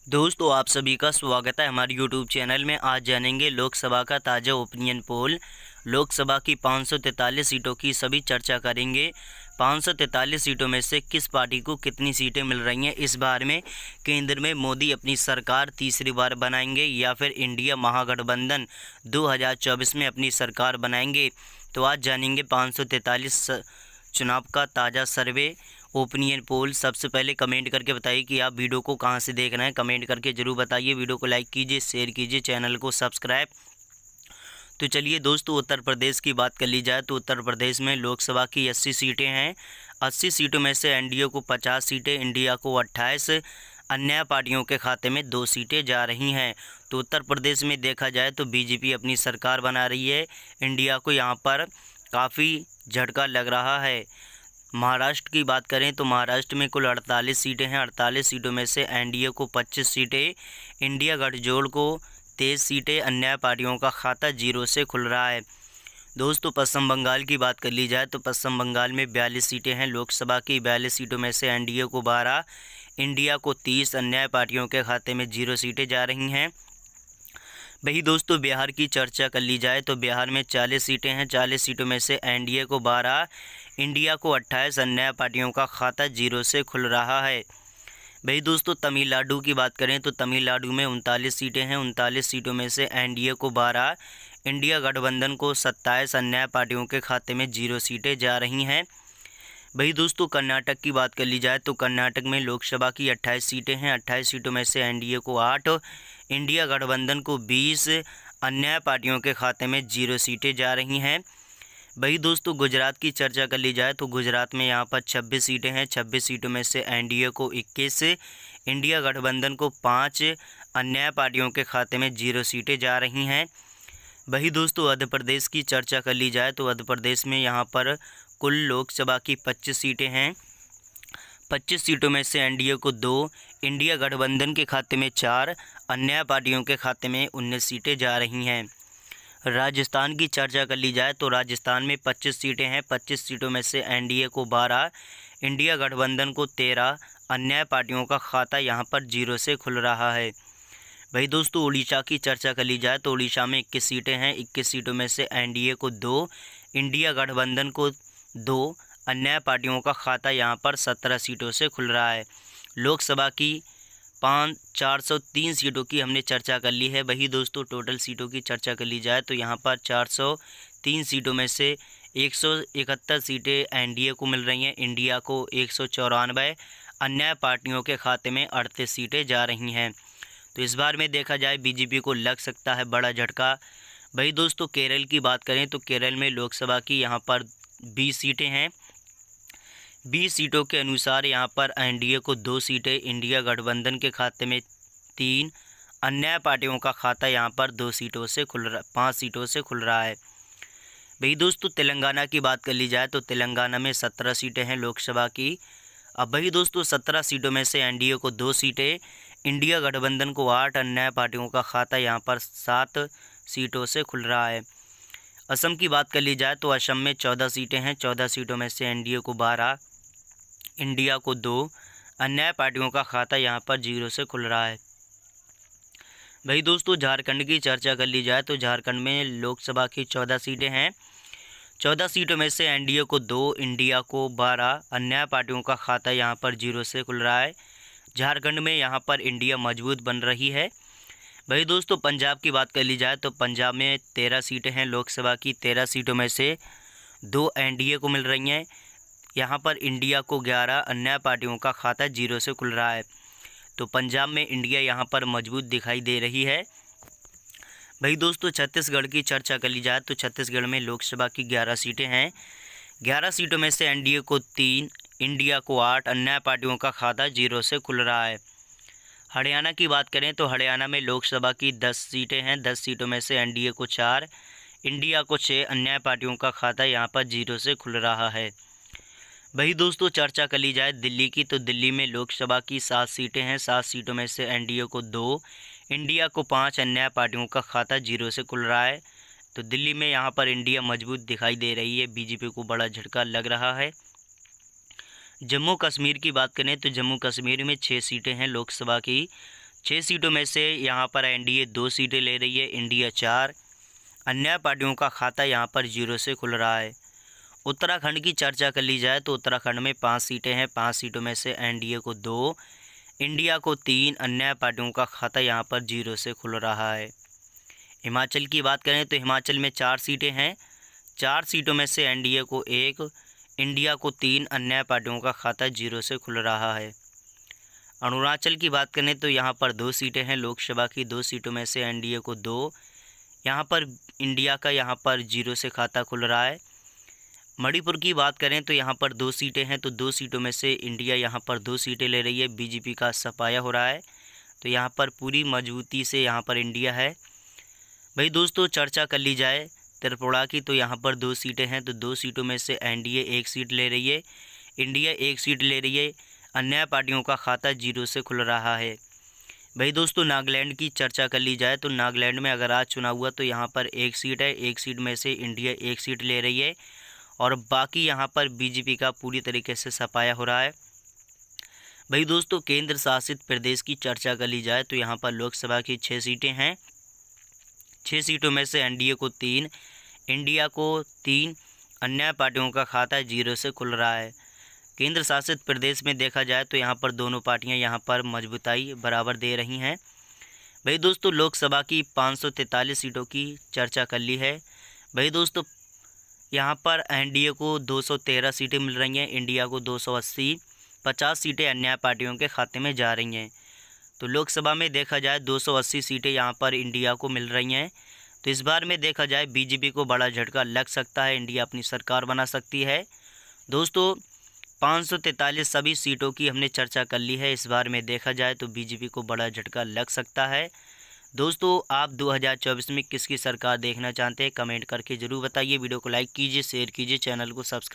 दोस्तों आप सभी का स्वागत है हमारे यूट्यूब चैनल में। आज जानेंगे लोकसभा का ताज़ा ओपिनियन पोल। लोकसभा की 543 सीटों की सभी चर्चा करेंगे। 543 सीटों में से किस पार्टी को कितनी सीटें मिल रही हैं इस बार में। केंद्र में मोदी अपनी सरकार तीसरी बार बनाएंगे या फिर इंडिया महागठबंधन 2024 में अपनी सरकार बनाएंगे। तो आज जानेंगे 543 चुनाव का ताज़ा सर्वे ओपिनियन पोल। सबसे पहले कमेंट करके बताइए कि आप वीडियो को कहां से देख रहे हैं। कमेंट करके ज़रूर बताइए। वीडियो को लाइक कीजिए, शेयर कीजिए, चैनल को सब्सक्राइब। तो चलिए दोस्तों, उत्तर प्रदेश की बात कर ली जाए तो उत्तर प्रदेश में लोकसभा की 80 सीटें हैं। 80 सीटों में से एनडीए को 50 सीटें, इंडिया को 28, अन्य पार्टियों के खाते में 2 सीटें जा रही हैं। तो उत्तर प्रदेश में देखा जाए तो बीजेपी अपनी सरकार बना रही है। इंडिया को यहाँ पर काफ़ी झटका लग रहा है। महाराष्ट्र की बात करें तो महाराष्ट्र में कुल 48 सीटें हैं। 48 सीटों में से एनडीए को 25 सीटें, इंडिया गठजोड़ को 23 सीटें, अन्य पार्टियों का खाता 0 से खुल रहा है। दोस्तों पश्चिम बंगाल की बात कर ली जाए तो पश्चिम बंगाल में 42 सीटें हैं। लोकसभा की 42 सीटों में से एनडीए को 12, इंडिया को 30, अन्य पार्टियों के खाते में 0 सीटें जा रही हैं। वही दोस्तों बिहार की चर्चा कर ली जाए तो बिहार में 40 सीटें हैं। 40 सीटों में से एनडीए को 12, इंडिया को 28, अन्य पार्टियों का खाता 0 से खुल रहा है। वही दोस्तों तमिलनाडु की बात करें तो तमिलनाडु में 39 सीटें हैं। 39 सीटों में से एनडीए को 12, इंडिया गठबंधन को 27, अन्य पार्टियों के खाते में 0 सीटें जा रही हैं। वही दोस्तों कर्नाटक की बात कर ली जाए तो कर्नाटक में लोकसभा की 28 सीटें हैं। 28 सीटों में से एनडीए को 8, इंडिया गठबंधन को 20, अन्य पार्टियों के खाते में 0 सीटें जा रही हैं। वही दोस्तों गुजरात की चर्चा कर ली जाए तो गुजरात में यहाँ पर 26 सीटें हैं। 26 सीटों में से एनडीए को 21, इंडिया गठबंधन को 5, अन्य पार्टियों के खाते में 0 सीटें जा रही हैं। वही दोस्तों मध्य प्रदेश की चर्चा कर ली जाए तो मध्य प्रदेश में यहाँ पर कुल लोकसभा की 25 सीटें हैं। 25 सीटों में से एनडीए को 2, इंडिया गठबंधन के खाते में 4, अन्य पार्टियों के खाते में 19 सीटें जा रही हैं। राजस्थान की चर्चा कर ली जाए तो राजस्थान में 25 सीटें हैं। 25 सीटों में से एनडीए को 12, इंडिया गठबंधन को 13, अन्य पार्टियों का खाता यहां पर 0 से खुल रहा है। वही दोस्तों उड़ीसा की चर्चा कर ली जाए तो उड़ीसा में 21 सीटें हैं। 21 सीटों में से एनडीए को 2, इंडिया गठबंधन को 2, अन्य पार्टियों का खाता यहां पर 17 सीटों से खुल रहा है। लोकसभा की 403 सीटों की हमने चर्चा कर ली है। वही दोस्तों टोटल सीटों की चर्चा कर ली जाए तो यहाँ पर 403 सीटों में से 171 सीटें एनडीए को मिल रही हैं, इंडिया को 194, अन्य पार्टियों के खाते में 38 सीटें जा रही हैं। तो इस बार में देखा जाए बीजेपी को लग सकता है बड़ा झटका। वही दोस्तों केरल की बात करें तो केरल में लोकसभा की यहाँ पर 20 सीटें हैं। 20 सीटों के अनुसार यहाँ पर एनडीए को 2 सीटें, इंडिया गठबंधन के खाते में 3, अन्य पार्टियों का खाता यहाँ पर 5 सीटों से खुल रहा है। वही दोस्तों तेलंगाना की बात कर ली जाए तो तेलंगाना में 17 सीटें हैं लोकसभा की। अब वही दोस्तों 17 सीटों में से एनडीए को 2 सीटें, इंडिया गठबंधन को 8, अन्य पार्टियों का खाता यहाँ पर 7 सीटों से खुल रहा है। असम की बात कर ली जाए तो असम में 14 सीटें हैं। 14 सीटों में से एनडीए को 12, इंडिया को 2, अन्य पार्टियों का खाता यहाँ पर 0 से खुल रहा है। वही दोस्तों झारखंड की चर्चा कर ली जाए तो झारखंड में लोकसभा की 14 सीटें हैं। 14 सीटों में से एनडीए को 2, इंडिया को 12, अन्य पार्टियों का खाता यहाँ पर 0 से खुल रहा है। झारखंड में यहाँ पर इंडिया मजबूत बन रही है। वही दोस्तों पंजाब की बात कर ली जाए तो पंजाब में 13 सीटें हैं लोकसभा की। 13 सीटों में से 2 एनडीए को मिल रही हैं। यहाँ पर इंडिया को 11, अन्य पार्टियों का खाता 0 से खुल रहा है। तो पंजाब में इंडिया यहाँ पर मजबूत दिखाई दे रही है। भाई दोस्तों छत्तीसगढ़ की चर्चा कर ली जाए तो छत्तीसगढ़ में लोकसभा की 11 सीटें हैं। 11 सीटों में से एनडीए को 3, इंडिया को 8, अन्य पार्टियों का खाता 0 से खुल रहा है। हरियाणा की बात करें तो हरियाणा में लोकसभा की 10 सीटें हैं। 10 सीटों में से एनडीए को 4, इंडिया को 6, अन्य पार्टियों का खाता यहाँ पर 0 से खुल रहा है। वही दोस्तों चर्चा कर ली जाए दिल्ली की तो दिल्ली में लोकसभा की 7 सीटें हैं। 7 सीटों में से एनडीए को 2, इंडिया को 5, अन्य पार्टियों का खाता 0 से खुल रहा है। तो दिल्ली में यहाँ पर इंडिया मजबूत दिखाई दे रही है। बीजेपी को बड़ा झटका लग रहा है। जम्मू कश्मीर की बात करें तो जम्मू कश्मीर में 6 सीटें हैं लोकसभा की। 6 सीटों में से यहाँ पर एनडीए 2 सीटें ले रही है, इंडिया 4। अन्य पार्टियों का खाता यहाँ पर 0 से खुल रहा है। उत्तराखंड की चर्चा कर ली जाए तो उत्तराखंड में 5 सीटें हैं। 5 सीटों में से एनडीए को 2, इंडिया को 3, अन्य पार्टियों का खाता यहाँ पर 0 से खुल रहा है। हिमाचल की बात करें तो हिमाचल में 4 सीटें हैं। 4 सीटों में से एनडीए को 1, इंडिया को 3, अन्य पार्टियों का खाता 0 से खुल रहा है। अरुणाचल की बात करें तो यहाँ पर 2 सीटें हैं लोकसभा की। 2 सीटों में से एनडीए को 2, यहाँ पर इंडिया का यहाँ पर 0 से खाता खुल रहा है। मणिपुर की बात करें तो यहाँ पर 2 सीटें हैं, तो 2 सीटों में से इंडिया यहाँ पर 2 सीटें ले रही है। बीजेपी का सफाया हो रहा है, तो यहाँ पर पूरी मजबूती से यहाँ पर इंडिया है। भाई दोस्तों, चर्चा कर ली जाए त्रिपुरा की तो यहाँ पर 2 सीटें हैं, तो 2 सीटों में से एनडीए 1 सीट ले रही है, इंडिया 1 सीट ले रही है। अन्य पार्टियों का खाता 0 से खुल रहा है। भाई दोस्तों, नागालैंड की चर्चा कर ली जाए तो नागालैंड में अगर आज चुनाव हुआ तो यहाँ पर 1 सीट है। 1 सीट में से इंडिया 1 सीट ले रही है और बाकी यहाँ पर बीजेपी का पूरी तरीके से सफाया हो रहा है। भाई दोस्तों, केंद्र शासित प्रदेश की चर्चा कर ली जाए तो यहाँ पर लोकसभा की 6 सीटें हैं। 6 सीटों में से एनडीए को 3, इंडिया को 3, अन्य पार्टियों का खाता 0 से खुल रहा है। केंद्र शासित प्रदेश में देखा जाए तो यहाँ पर दोनों पार्टियाँ यहाँ पर मजबूताई बराबर दे रही हैं। भाई दोस्तों, लोकसभा की 543 सीटों की चर्चा कर ली है। भाई दोस्तों, यहाँ पर एनडीए को 213 सीटें मिल रही हैं, इंडिया को 280, 50 सीटें अन्य पार्टियों के खाते में जा रही हैं। तो लोकसभा में देखा जाए 280 सीटें यहाँ पर इंडिया को मिल रही हैं। तो इस बार में देखा जाए बीजेपी को बड़ा झटका लग सकता है, इंडिया अपनी सरकार बना सकती है। दोस्तों, 543 सभी सीटों की हमने चर्चा कर ली है। इस बार में देखा जाए तो बीजेपी को बड़ा झटका लग सकता है। दोस्तों, आप 2024 में किसकी सरकार देखना चाहते हैं, कमेंट करके ज़रूर बताइए। वीडियो को लाइक कीजिए, शेयर कीजिए, चैनल को सब्सक्राइब